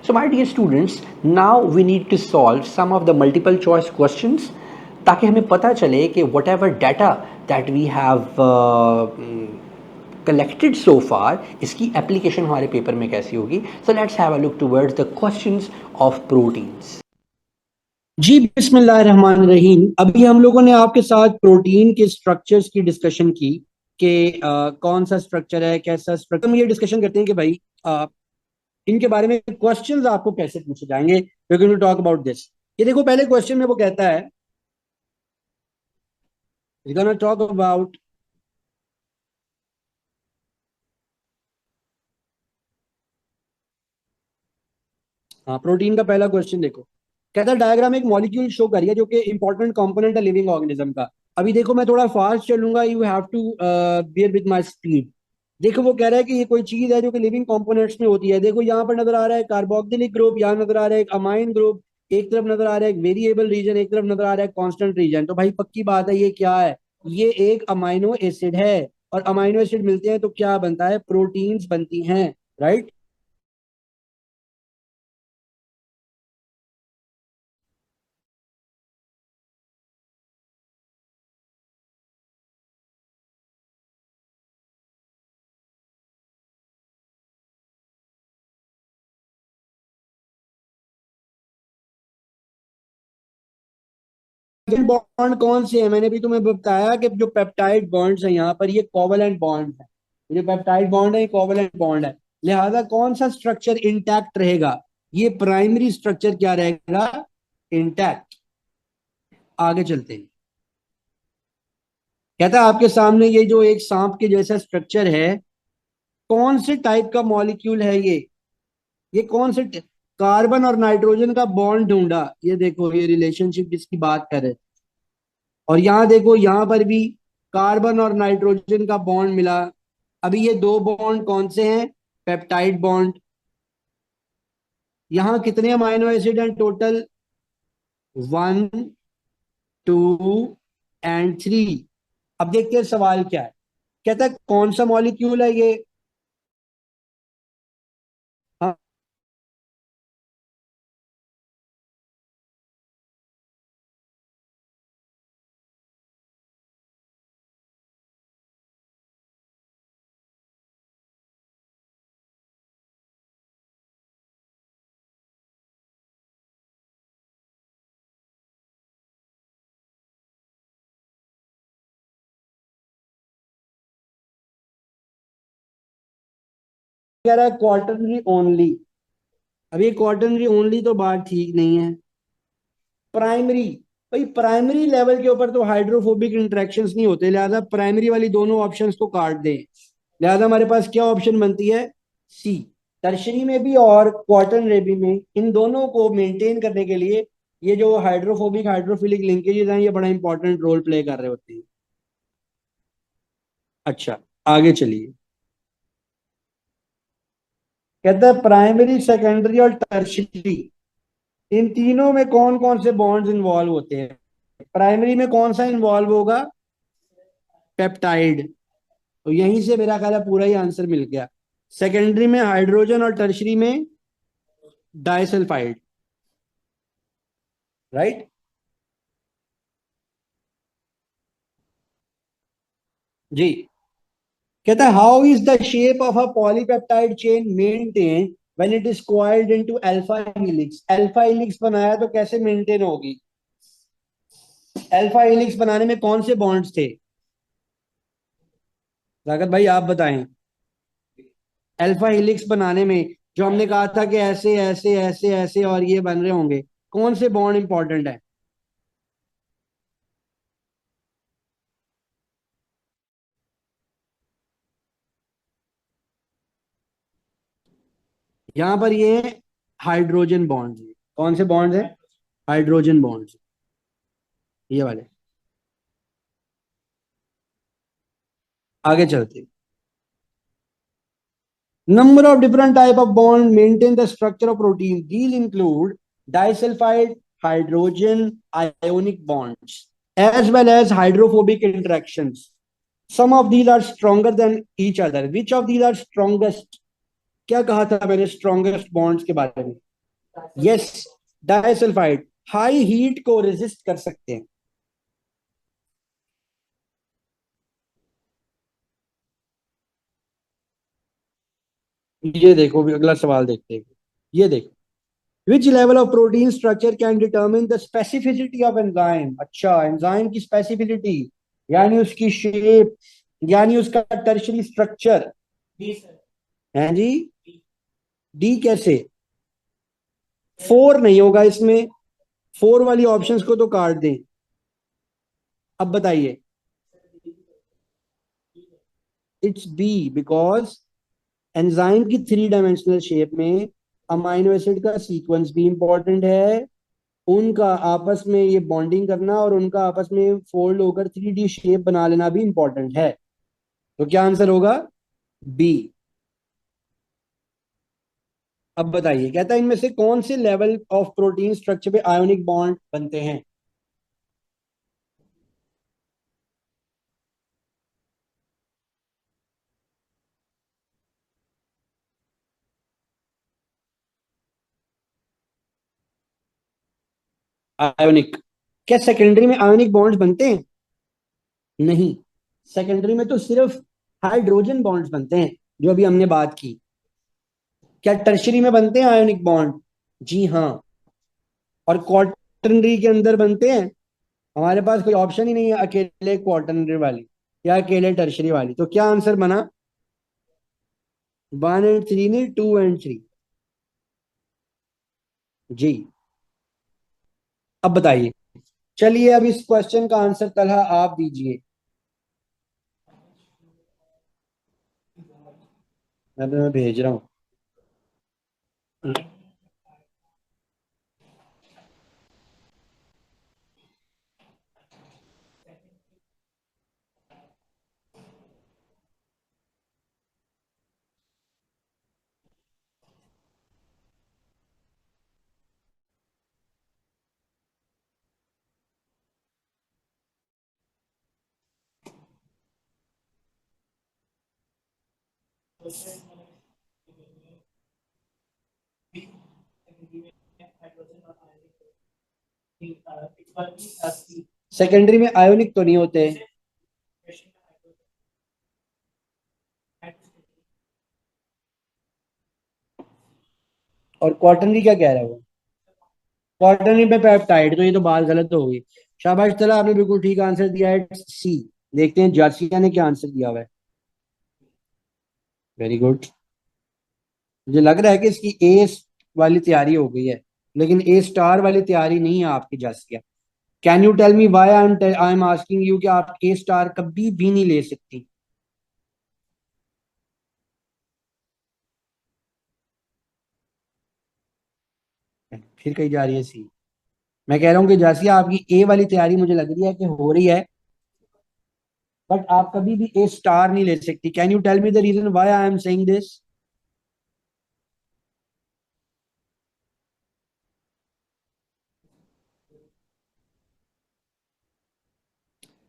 So my dear students, now we need to solve some of the multiple choice questions ताकि हमें पता चले कि whatever data that we have collected so far इसकी application हमारे paper में कैसी होगी. So let's have a look towards the questions of proteins. जी बिस्मिल्लाहिर्रहमानिर्रहीम. अभी हम लोगों ने आपके साथ प्रोटीन के स्ट्रक्चर्स की डिस्कशन की कि कौन सा स्ट्रक्चर है, कैसा स्ट्रक्चर. हम ये डिस्कशन करते हैं कि भाई इनके बारे में क्वेश्चंस आपको कैसे पूछे जाएंगे. We are going to talk about this. ये देखो पहले क्वेश्चन में वो कहता है we gonna talk about protein का पहला क्वेश्चन देखो. कहता है डायग्राम एक मॉलिक्यूल शो करिए जो कि इंपॉर्टेंट कंपोनेंट है लिविंग ऑर्गेनिज्म का. अभी देखो मैं थोड़ा फास्ट चलूंगा, you have to bear with my speed. देखो वो कह रहा है कि ये कोई चीज है जो कि लिविंग कंपोनेंट्स में होती है. देखो यहाँ पर नजर आ रहा है कार्बोक्सिलिक ग्रुप, यहाँ नजर आ रहा है एक अमाइन ग्रुप, एक तरफ नजर आ रहा है एक वेरिएबल रीजन, एक तरफ नजर आ रहा है कांस्टेंट रीजन. तो भाई पक्की बात है ये क्या है, ये एक अमाइनो एसिड है. और अमाइनो एसिड मिलते हैं तो क्या बनता है, प्रोटीन्स बनती हैं. राइट. बॉन्ड कौन से है, मैंने भी तुम्हें बताया कि जो पेप्टाइड बॉन्ड्स हैं यहाँ पर ये कोवलेंट बॉन्ड है. जो पेप्टाइड बॉन्ड है ये कोवलेंट बॉन्ड है. लिहाजा कौन सा स्ट्रक्चर इंटैक्ट रहेगा, ये प्राइमरी स्ट्रक्चर क्या रहेगा, इंटैक्ट. आगे चलते हैं. कहता है आपके सामने ये जो एक सांप के जैसा स्ट्रक्चर है, कौन से टाइप का मॉलिक्यूल है ये कौन से कार्बन और नाइट्रोजन का बॉन्ड ढूंढा. ये देखो ये रिलेशनशिप जिसकी बात कर रहे. और यहाँ देखो यहाँ पर भी कार्बन और नाइट्रोजन का बॉन्ड मिला. अभी ये दो बॉन्ड कौन से हैं, पेप्टाइड बॉन्ड. यहाँ कितने अमाइनो एसिड हैं टोटल, 1, 2 एंड 3. अब देखते हैं सवाल क्या है. कहता है कौन सा मॉलिक्यूल है ये. हाँ, कह रहा है क्वार्टरनरी ओनली. अभी क्वार्टरनरी ओनली तो बात ठीक नहीं है. प्राइमरी, भाई प्राइमरी लेवल के ऊपर तो हाइड्रोफोबिक इंटरेक्शंस नहीं होते, लिहाजा प्राइमरी वाली दोनों ऑप्शंस को काट दें. लिहाजा हमारे पास क्या ऑप्शन बनती है, सी. टर्शरी में भी और क्वार्टरनरी में, इन दोनों को मेंटेन करने के लिए ये जो हाइड्रोफोबिक हाइड्रोफिलिक लिंकेजेस हैं ये बड़ा इंपॉर्टेंट रोल प्ले कर रहे होते हैं. अच्छा आगे चलिए. कहता है प्राइमरी सेकेंडरी और टर्शरी, इन तीनों में कौन कौन से बॉन्ड्स इन्वॉल्व होते हैं. प्राइमरी में कौन सा इन्वॉल्व होगा, पेप्टाइड. तो यहीं से मेरा ख्याल है पूरा ही आंसर मिल गया. सेकेंडरी में हाइड्रोजन और टर्शरी में डाइसल्फाइड. राइट. जी. कहता है how is the shape of a polypeptide chain maintain when it is coiled into alpha helix. Alpha helix बनाया तो कैसे मेंटेन होगी. अल्फा हेलिक्स बनाने में कौन से बॉन्ड्स थे, रागत भाई आप बताएं. अल्फा हेलिक्स बनाने में जो हमने कहा था कि ऐसे ऐसे ऐसे ऐसे और ये बन रहे होंगे, कौन से बॉन्ड इंपॉर्टेंट है. यहां पर ये हाइड्रोजन बॉन्ड्स हैं. कौन से बॉन्ड्स हैं, हाइड्रोजन बॉन्ड्स, ये वाले. आगे चलते. Number of different type of bond maintain the structure of protein. These include disulfide, hydrogen, ionic bonds, as well as hydrophobic interactions. Some of these are stronger than each other. Which of these are strongest? क्या कहा था मैंने strongest bonds के बारे में. Yes, disulphide high heat को resist कर सकते हैं। ये देखो, भी अगला सवाल देखते हैं। ये देखो, which level of protein structure can determine the specificity of enzyme. अच्छा, एंजाइम की स्पेसिफिसिटी, यानी उसकी शेप, यानी उसका टर्शरी स्ट्रक्चर। है जी। डी कैसे? फोर नहीं होगा इसमें, फोर वाली ऑप्शंस को तो काट दें। अब बताइए। इट्स बी, बिकॉज एंजाइम की थ्री डायमेंशनल शेप में अमाइनो एसिड का सीक्वेंस भी इंपॉर्टेंट है, उनका आपस में ये बॉन्डिंग करना और उनका आपस में फोल्ड होकर थ्री डी शेप बना लेना भी इंपॉर्टेंट है। तो क्या आंसर होगा? बी। अब बताइए, कहता है इनमें से कौन से लेवल ऑफ प्रोटीन स्ट्रक्चर पे आयोनिक बॉन्ड बनते हैं। आयोनिक। क्या सेकेंडरी में आयोनिक बॉन्ड्स बनते हैं? नहीं, सेकेंडरी में तो सिर्फ हाइड्रोजन बॉन्ड्स बनते हैं, जो अभी हमने बात की। क्या टर्शरी में बनते हैं आयोनिक बॉन्ड? जी हाँ। और क्वार्टरनरी के अंदर बनते हैं। हमारे पास कोई ऑप्शन ही नहीं है अकेले क्वार्टरनरी वाली या अकेले टर्शरी वाली। तो क्या आंसर बना? वन एंड थ्री नहीं, टू एंड थ्री। जी। अब बताइए। चलिए, अब इस क्वेश्चन का आंसर तलहा आप दीजिए। मैं भेज रहा हूँ। सेकेंडरी में आयोनिक तो नहीं होते। और क्वार्टरनरी क्या कह रहा है वो? क्वार्टरनरी में पेप्टाइड, तो ये तो बात गलत हो गई। शाबाश, चला आपने बिल्कुल ठीक आंसर दिया है, सी। देखते हैं जासिया ने क्या आंसर दिया हुआ है। Very good. मुझे लग रहा है कि इसकी ए वाली तैयारी हो गई है, लेकिन ए स्टार वाली तैयारी नहीं है आपकी जासिया। Can you tell me why I am asking you कि आप ए स्टार कभी भी नहीं ले सकती। फिर कही जा रही है सी। मैं कह रहा हूँ कि जासिया आपकी ए वाली तैयारी मुझे लग रही है कि हो रही है, बट आप कभी भी ए स्टार नहीं ले सकती। Can you tell me the reason why I am saying this?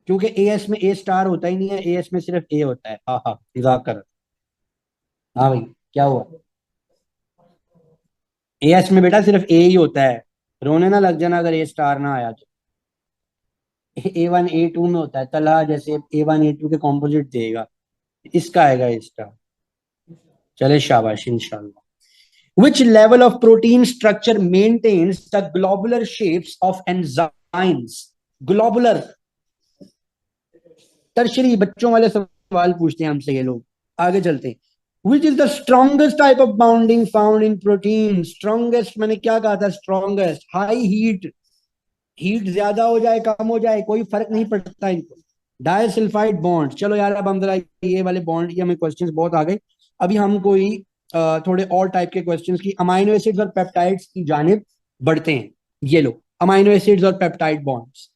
क्योंकि ए एस में ए स्टार होता ही नहीं है, ए एस में सिर्फ ए होता है। हाँ हाँ, मजाक कर रहा था। हाँ भाई, क्या हुआ? ए एस में बेटा सिर्फ ए ही होता है। रोने ना लग जाना अगर ए स्टार ना आया तो। ए वन ए टू में होता है, तला जैसे ए वन ए टू के कॉम्पोजिट देगा, इसका आएगा ए स्टार। चले शाबाश, इंशाल्लाह। Which level of protein structure maintains the globular shapes of enzymes? Globular, tertiary बच्चों वाले सवाल पूछते हैं हमसे ये लोग। आगे चलते हैं। Which is the strongest type of bonding found in protein? Strongest मैंने क्या कहा था? Strongest, high heat, हीट ज्यादा हो जाए कम हो जाए कोई फर्क नहीं पड़ता इनको। Disulphide bond. चलो यार, अब हम जरा ये वाले बॉन्ड की हमें क्वेश्चंस बहुत आ गए। अभी हम कोई थोड़े और टाइप के क्वेश्चंस की अमाइनो एसिड्स और पेप्टाइड्स की जानिब बढ़ते हैं। ये लो, अमाइनो एसिड्स और पेप्टाइड बॉन्ड्स।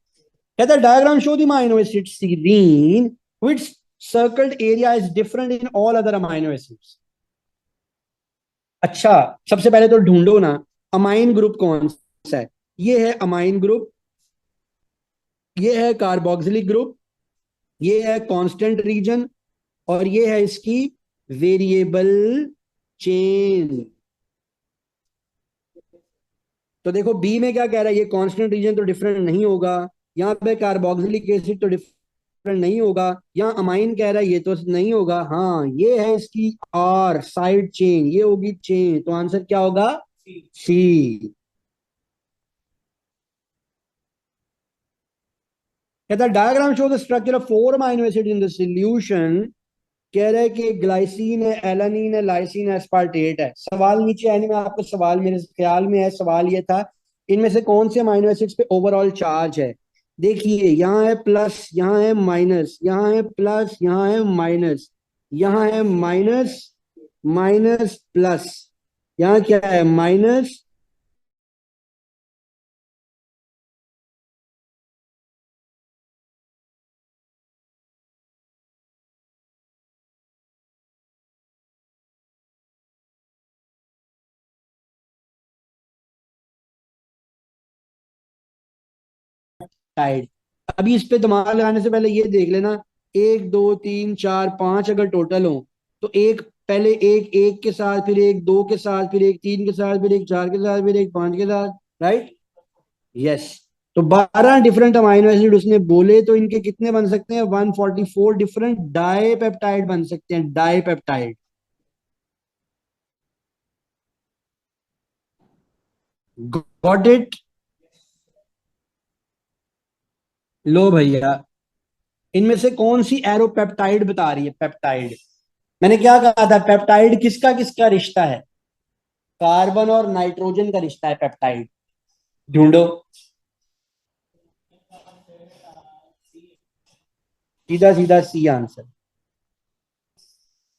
कहता है diagram show the amino acid serine which circled area is different in all other amino acids. अच्छा, सबसे पहले तो ढूंढो ना, अमाइन ग्रुप कौन सा है। ये है अमाइन ग्रुप, ये है कार्बोक्सिलिक ग्रुप, ये है कांस्टेंट रीजन, और ये है इसकी वेरिएबल चेन। तो देखो बी में क्या कह रहा है, ये कांस्टेंट रीजन तो डिफरेंट नहीं होगा। यहाँ पे कार्बोक्सिलिक एसिड तो डिफरेंट नहीं होगा। यहाँ अमाइन कह रहा है ये तो नहीं होगा। हाँ ये है इसकी आर साइड चेन, ये होगी चेन, तो आंसर क्या होगा? सी। कहता diagram show the structure of four amino acid in the solution. कह रहा है कि ग्लाइसिन है, एलानीन है, लाइसिन है, एस्पार्टेट है। सवाल नीचे आने में आपको सवाल मेरे ख्याल में है, सवाल ये था इनमें से कौन से अमाइनो एसिड्स पे ओवरऑल चार्ज है। देखिए यहाँ है प्लस, यहाँ है माइनस, यहाँ है प्लस, यहाँ है माइनस, यहाँ है माइनस, माइनस प्लस, यहाँ क्या है माइनस। टाइड। अभी इस पे दिमाग लगाने से पहले ये देख लेना, एक दो तीन चार पांच अगर टोटल हो तो एक पहले एक एक के साथ, फिर एक दो के साथ, फिर एक तीन के साथ, फिर एक चार के साथ, फिर एक पांच के साथ। राइट। यस। तो 12 डिफरेंट अमाइनो एसिड उसने बोले, तो इनके कितने बन सकते हैं? 144 डिफरेंट डाई पेप्टाइड बन सकते हैं, डाई पेप्टाइड। Got it. लो भैया, इनमें से कौन सी एरो पेप्टाइड बता रही है? पेप्टाइड। मैंने क्या कहा था, पेप्टाइड किसका किसका रिश्ता है? कार्बन और नाइट्रोजन का रिश्ता है पेप्टाइड। ढूंढो। सीधा सीधा सी आंसर।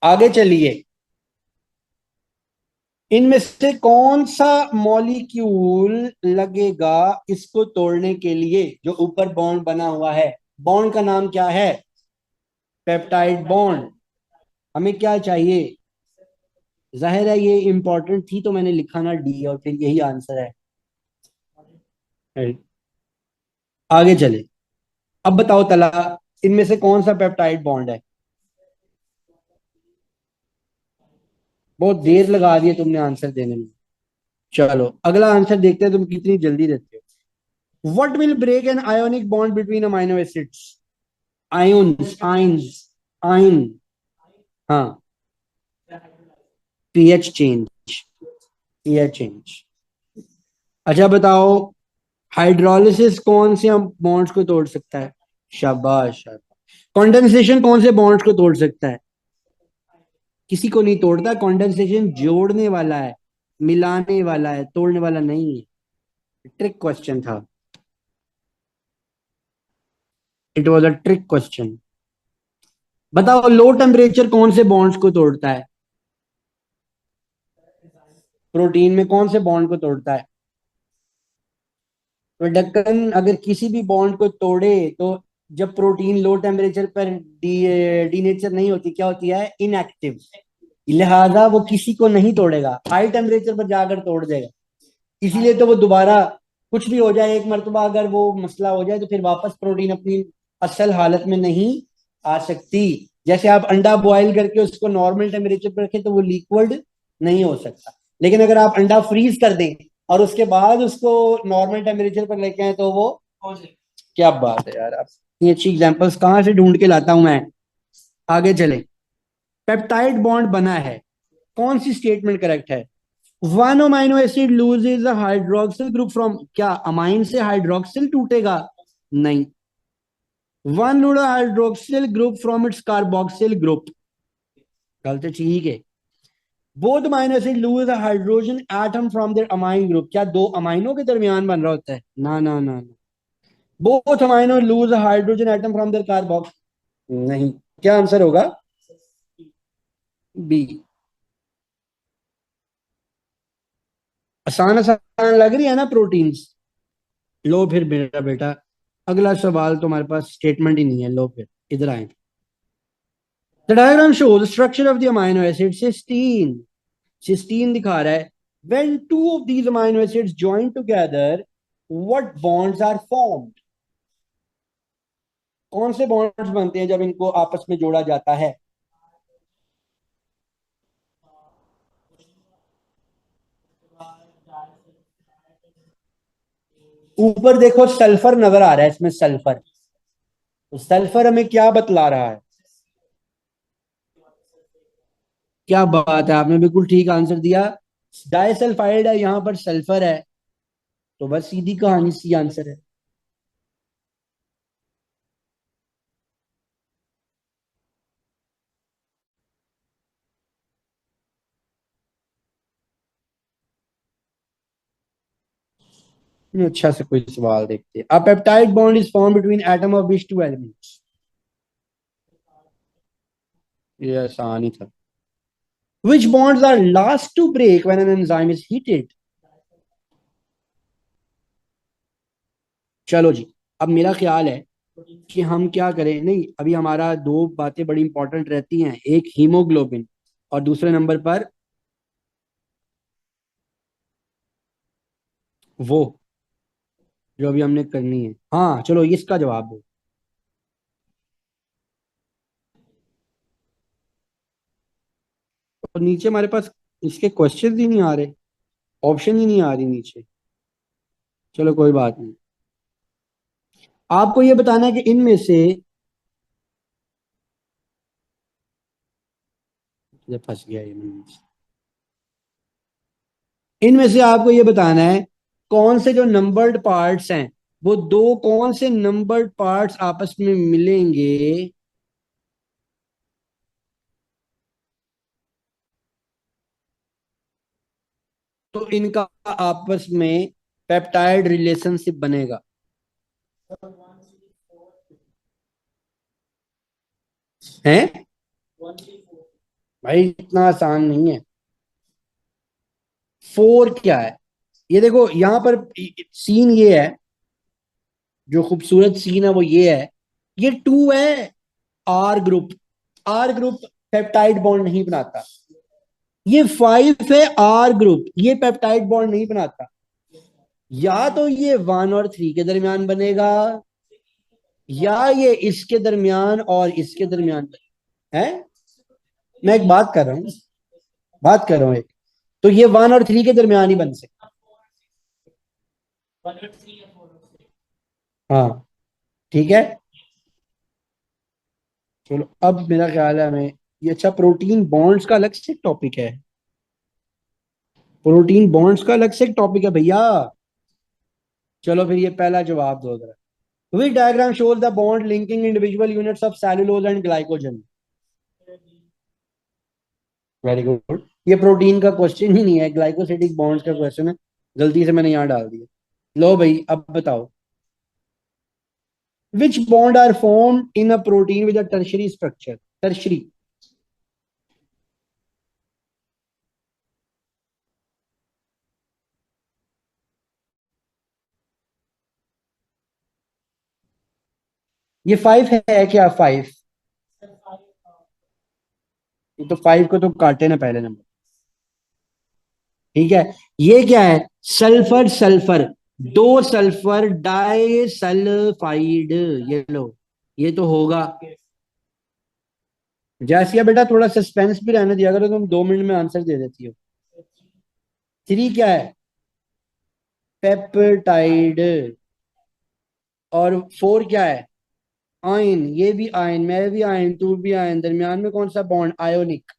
आगे चलिए। इनमें से कौन सा मॉलिक्यूल लगेगा इसको तोड़ने के लिए, जो ऊपर बॉन्ड बना हुआ है? बॉन्ड का नाम क्या है? Peptide bond. हमें क्या चाहिए? जाहिर है ये इंपॉर्टेंट थी तो मैंने लिखा ना डी, और फिर यही आंसर है। Right. आगे चले। अब बताओ तला, इनमें से कौन सा पेप्टाइड बॉन्ड है? बहुत देर लगा दी है तुमने आंसर देने में। चलो अगला आंसर देखते हैं तुम कितनी जल्दी देते हो। What will break an ionic bond between amino acids? Ions, ions, ion. हाँ। PH change, pH change. अच्छा बताओ, हाइड्रोलिसिस कौन से बॉन्ड्स को तोड़ सकता है? शाबाश शाबाश। कंडेंसेशन कौन से बॉन्ड्स को तोड़ सकता है? किसी को नहीं तोड़ता। कंडेंसेशन जोड़ने वाला है, मिलाने वाला है, तोड़ने वाला नहीं है। ट्रिक क्वेश्चन था। It was a trick question. बताओ लो टेम्परेचर कौन से बॉन्ड्स को तोड़ता है? प्रोटीन में कौन से बॉन्ड को तोड़ता है? तो ढक्कन अगर किसी भी बॉन्ड को तोड़े तो जब प्रोटीन लो टेम्परेचर पर डीनेचर नहीं होती, क्या होती है? इनएक्टिव। लिहाजा वो किसी को नहीं तोड़ेगा, हाई टेम्परेचर पर जाकर तोड़ देगा। इसीलिए तो वो दोबारा कुछ भी हो जाए, एक मरतबा अगर वो मसला हो जाए तो फिर वापस प्रोटीन अपनी असल हालत में नहीं आ सकती। जैसे आप अंडा बॉयल करके उसको नॉर्मल टेम्परेचर पर रखें तो वो लिक्विड नहीं हो सकता, लेकिन अगर आप अंडा फ्रीज कर दें और उसके बाद उसको नॉर्मल टेम्परेचर पर लेके आए तो वो हो जाए। क्या बात है यार, आप इतनी अच्छी एग्जांपल्स कहाँ से ढूंढ के लाता हूं मैं। आगे चले। पेप्टाइड बॉन्ड बना है, कौन सी स्टेटमेंट करेक्ट है? One amino acid loses a hydroxyl group from, क्या अमाइन से हाइड्रोक्सिल टूटेगा? नहीं। One lose hydroxyl group from its carboxyl group. गलत है, ठीक है। Both amino acid lose a hydrogen atom from their amine group, क्या दो अमाइनों के दरमियान बन रहा होता है? ना ना ना ना। Both amino lose a hydrogen atom from their carboxyl. नहीं। क्या आंसर होगा? बी। आसान आसान लग रही है ना प्रोटीन्स। लो फिर मेरा बेटा, अगला सवाल तुम्हारे पास स्टेटमेंट ही नहीं है, लो फिर इधर आए। The diagram show the structure of the amino acid cysteine. Cysteine दिखा रहा है। When two of these amino acids join together what bonds are formed? कौन से बॉन्ड्स बनते हैं जब इनको आपस में जोड़ा जाता है? ऊपर देखो सल्फर नजर आ रहा है इसमें, सल्फर। तो सल्फर हमें क्या बतला रहा है? क्या बात है, आपने बिल्कुल ठीक आंसर दिया। डाइसल्फाइड है, यहाँ पर सल्फर है। तो बस सीधी कहानी, सी आंसर है। अच्छा से कोई सवाल देखते हैं। अ peptide bond is form between atom of which two elements? ये आसान ही था। Which bonds are last to break when an enzyme is heated? चलो जी, अब मेरा ख्याल है कि हम क्या करें, नहीं अभी हमारा दो बातें बड़ी इंपॉर्टेंट रहती हैं, एक हीमोग्लोबिन और दूसरे नंबर पर वो जो अभी हमने करनी है। हाँ चलो इसका जवाब दो। और नीचे हमारे पास इसके क्वेश्चन ही नहीं आ रहे, ऑप्शन ही नहीं आ रही नीचे। चलो कोई बात नहीं। आपको ये बताना है कि इनमें से, ये फंस गया ये मैं। इनमें से आपको ये बताना है कौन से जो नंबर्ड पार्ट्स हैं, वो दो कौन से नंबर्ड पार्ट्स आपस में मिलेंगे तो इनका आपस में पेप्टाइड रिलेशनशिप बनेगा। हैं? भाई इतना आसान नहीं है। फोर क्या है? ये देखो यहाँ पर सीन ये है, जो खूबसूरत सीन है वो ये है, ये टू है R group. R group peptide bond नहीं बनाता। ये फाइव है आर ग्रुप, ये पेप्टाइड बॉन्ड नहीं बनाता। या तो ये वन और थ्री के दरमियान बनेगा, या ये इसके दरमियान और इसके दरमियान है। मैं एक बात कर रहा हूँ, बात कर रहा हूँ एक, तो ये वन और थ्री के दरमियान ही बन सकता। हाँ ठीक है। चलो अब मेरा ख्याल है हमें ये, अच्छा प्रोटीन बॉन्ड्स का अलग से टॉपिक है। प्रोटीन बॉन्ड्स का अलग से टॉपिक है भैया। चलो फिर ये पहला जवाब दो जरा। Which diagram shows the bond linking individual units of cellulose and glycogen? Very good. ये प्रोटीन का क्वेश्चन ही नहीं है, ग्लाइकोसिडिक बॉन्ड्स का क्वेश्चन है। गलती से मैंने यहाँ डाल दिया। लो भाई अब बताओ। Which bond are form in a protein with a tertiary structure? Tertiary. ये फाइव है क्या? फाइव? ये तो फाइव को तो काटे ना पहले नंबर। ठीक है। ये क्या है? सल्फर सल्फर, दो सल्फर डाई सल्फाइड। ये लो, ये तो होगा। जैसिया बेटा थोड़ा सस्पेंस भी रहने दिया करो, तुम 2 मिनट में आंसर दे देती हो। थ्री क्या है? पेप्टाइड। और फोर क्या है? आयन। ये भी आयन, मैं भी आयन, तू भी आयन, दरमियान में कौन सा बॉन्ड? आयोनिक।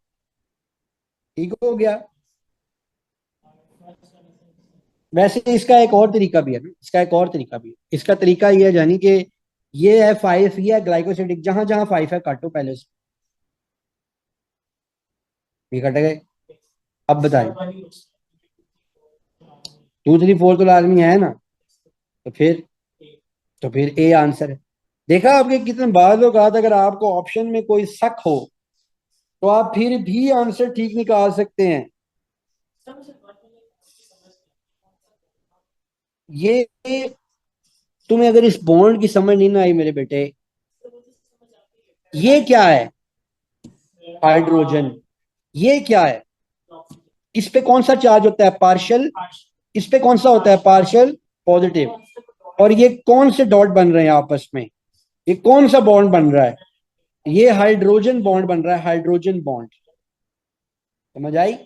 ठीक हो गया। वैसे इसका एक और तरीका भी है ना, इसका एक और तरीका भी है। इसका तरीका ये है जानी कि ये है फाइव, ये है ग्लाइकोसिडिक, जहां जहां फाइव है काटो पहले से। ये कट गए। अब बताएं। टू थ्री फोर तो लाजमी है ना। तो फिर, तो फिर ए आंसर है। देखा आपके कितने बाद लोग कहा था, अगर आपको ऑप्शन में कोई शक हो तो आप फिर भी आंसर ठीक निकाल सकते हैं। ये, तुम्हें अगर इस बॉन्ड की समझ नहीं ना आई मेरे बेटे, ये क्या है? हाइड्रोजन। ये क्या है? इस पे कौन सा चार्ज होता है? पार्शियल। इस पे कौन सा होता है? Partial positive. और ये कौन से डॉट बन रहे हैं आपस में? ये कौन सा बॉन्ड बन रहा है? ये हाइड्रोजन बॉन्ड बन रहा है, हाइड्रोजन बॉन्ड। समझ आई?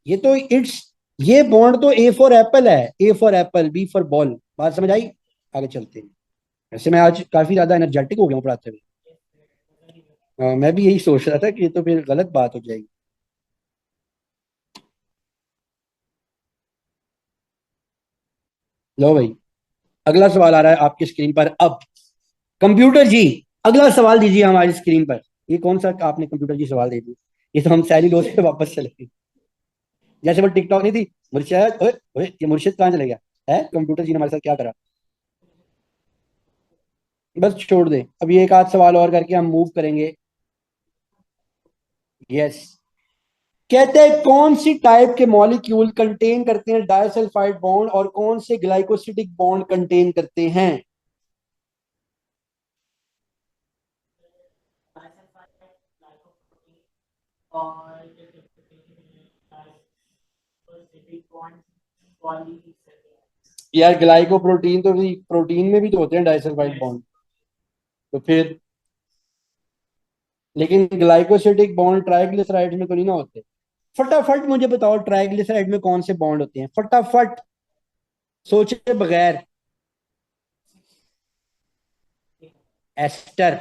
ये तो इट्स, ये बॉन्ड तो ए फॉर एप्पल है, A for apple, B for ball. बात समझ आई? आगे चलते हैं। वैसे मैं आज काफी ज्यादा एनर्जेटिक हो गया हूँ पढ़ाते हुए। मैं भी यही सोच रहा था कि ये तो फिर गलत बात हो जाएगी। लो भाई, अगला सवाल आ रहा है आपकी स्क्रीन पर अब। कंप्यूटर जी, अगला सवाल दीजिए हमारी स्क्रीन पर। ये कौन सा आपने कंप्यूटर जी सवाल दे दिया? ये तो हम सैली दोस्त पे वापस चले गए। जैसे वो टिकटॉक नहीं थी, मुर्शिद ओए ओए, ये मुर्शिद कहाँ चले गया? है कंप्यूटर जी ने हमारे साथ क्या करा? बस छोड़ दे, अभी एक आध सवाल और करके हम मूव करेंगे। यस। कहते हैं कौन सी टाइप के मॉलिक्यूल कंटेन करते हैं डाइसल्फाइड बॉन्ड, और कौन से ग्लाइकोसिडिक बॉन्ड कंटेन करते हैं? यार ग्लाइकोप्रोटीन तो भी प्रोटीन में भी तो होते हैं डाइसल्फाइड बॉन्ड। तो फिर, लेकिन ग्लाइकोसिडिक बॉन्ड ट्राइग्लिसराइड में तो नहीं ना होते। फटाफट मुझे बताओ, ट्राइग्लिसराइड में कौन से बॉन्ड होते हैं, फटाफट, सोचे बगैर। एस्टर।